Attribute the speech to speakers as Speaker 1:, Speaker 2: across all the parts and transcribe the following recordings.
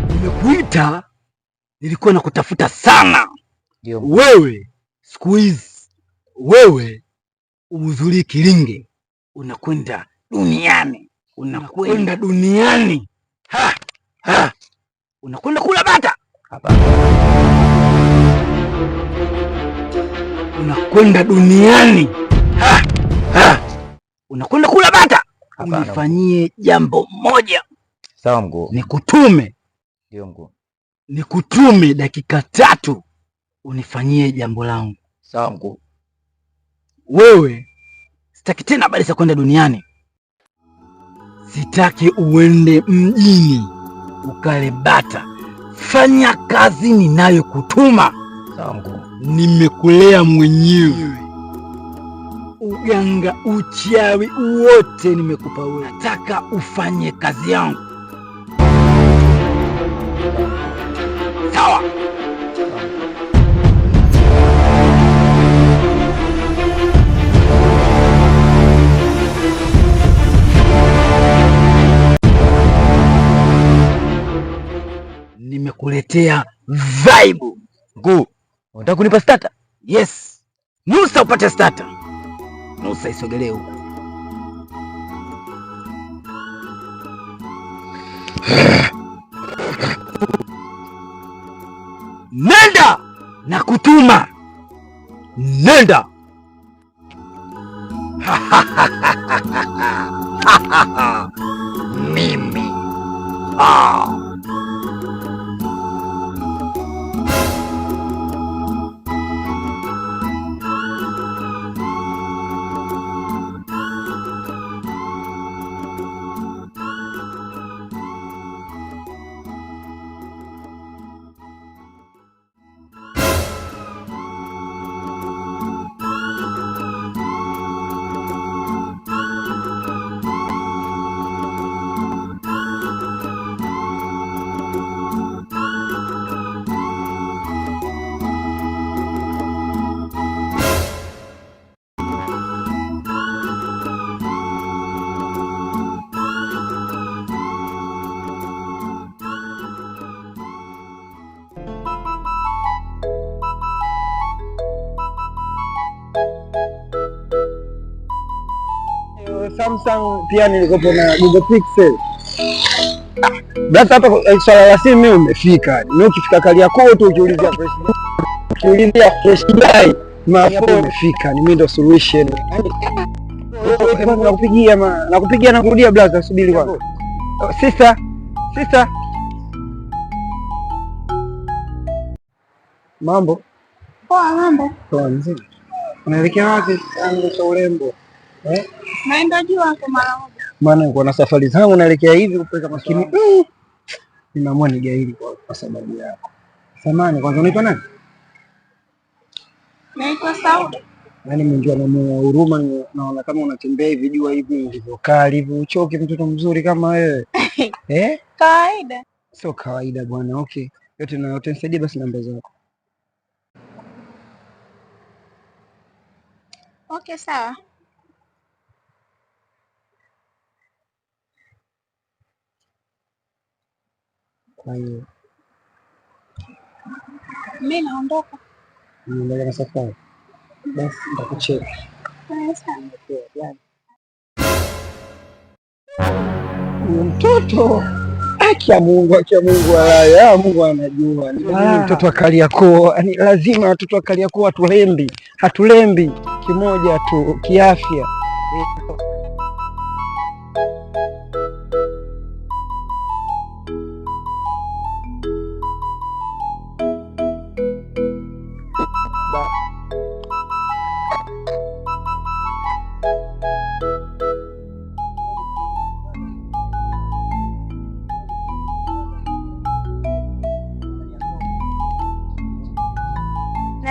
Speaker 1: Nimekuita, nilikuwa nakutafuta sana. Wewe siku hizi wewe umhudhurii Kilinge, unakwenda duniani, unakwenda duniani. Unakwenda kula bata? Hapana. Unakwenda duniani, unakwenda kula bata. Unifanyie jambo moja.
Speaker 2: Sawa mkuu.
Speaker 1: Nikutume.
Speaker 2: Ndio mkuu.
Speaker 1: Nikutume dakika 3 unifanyie jambo langu.
Speaker 2: Sawa mkuu.
Speaker 1: Wewe sitaki tena habari za kwenda duniani. Sitaki uende mjini ukale bata. Fanya kazi ninayokutuma.
Speaker 2: Sawa mkuu.
Speaker 1: Nimekulea mwenyewe. Uganga, uchawi wote nimekupa wewe. Nataka ufanye kazi yangu. Sawa? Nimekuletea vibe.
Speaker 2: Mkuu, unataka kunipa starter?
Speaker 1: Yes. Nusa upate starter. Nusa isogelee huko. Nenda na kutuma. Nenda. Mimi.
Speaker 3: Samsung pia nilikopo na Google Pixel. Basi hapa swala la simu mimi umefika. Mimi ukifika Kariakoo tu ukiulizia fresh guy, mafuta umefika. Ni mimi ndo solution. Nakupigia na kurudia blaza, subiri kwanza. Sister. Mambo?
Speaker 4: Poa, mambo.
Speaker 3: Poa mzee. Unaelekea wapi? Angu cha urembo.
Speaker 4: Naenda juu hapo mara moja.
Speaker 3: Maana niko na safari zangu naelekea hivi kupeleka makini. Nimeamua nigaili kwa sababu yako. Samahani, kwanza unaitwa nani?
Speaker 4: Naitwa Sauda.
Speaker 3: Yaani mwenjua na huruma, naona kama unatembea hivi jua hivi ulivyokaa hivi uchoke, mtoto mzuri kama wewe.
Speaker 4: Kawaida.
Speaker 3: Sio kawaida bwana. Okay. Yote na yote nisaidie basi namba zako.
Speaker 4: Okay, sawa.
Speaker 3: Kwa hiyo
Speaker 4: mimi naondoka.
Speaker 3: Naendelea na safari. Basi nitakucheka. Mtoto akia Mungu alaya, Mungu anajua. Ni mtoto wa Kariakoo, yani lazima watoto wa Kariakoo hatulembi kimoja tu kiafya.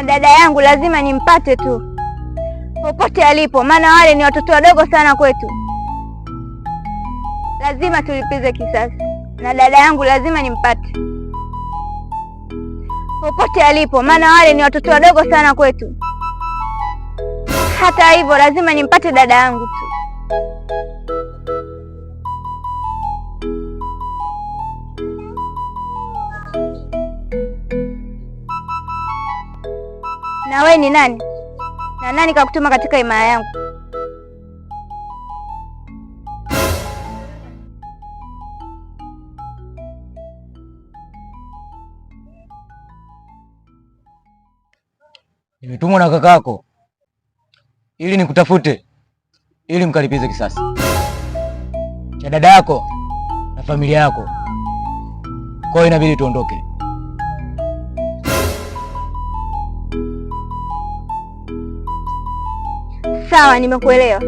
Speaker 5: dada yangu lazima nimpate tu popote alipo, maana wale ni watoto wadogo sana kwetu. Lazima tulipize kisasi, na dada yangu lazima nimpate popote alipo, maana wale ni watoto wadogo sana kwetu. Hata hivyo lazima nimpate dada yangu tu. Na wewe ni nani? Na nani kakutuma katika himaya yangu?
Speaker 2: Nimetumwa na kakako ili nikutafute, ili mkalipize kisasi cha dada yako na familia yako. Kwa hiyo inabidi tuondoke.
Speaker 5: Sawa, nimekuelewa.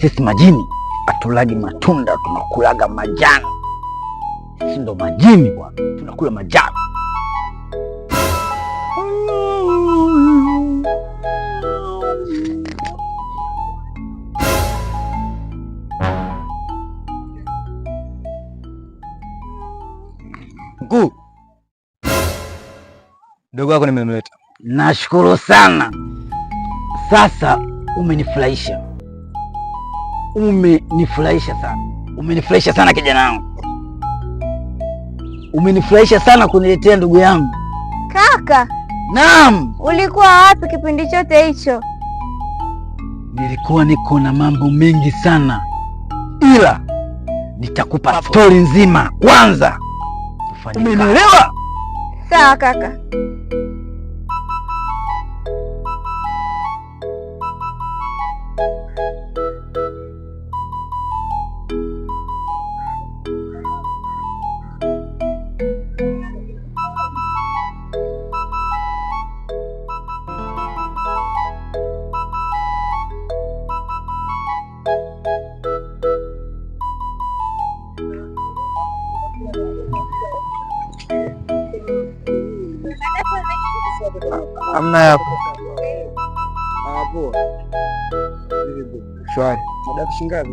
Speaker 1: Sisi majini hatulagi matunda, tunakulaga majani. Sisi ndo majini bwana, tunakula majani.
Speaker 2: Mkuu, mdogo wako nimemleta.
Speaker 1: Nashukuru sana. Sasa umenifurahisha, sana, umenifurahisha sana kijana wangu, umenifurahisha sana kuniletea ndugu yangu.
Speaker 5: Kaka,
Speaker 1: naam.
Speaker 5: Ulikuwa wapi kipindi chote hicho?
Speaker 1: Nilikuwa niko na mambo mengi sana, ila nitakupa stori nzima kwanza. Umenielewa?
Speaker 5: Sawa kaka.
Speaker 3: Amna yako. Hapo. Shwari. Madafu shingapi?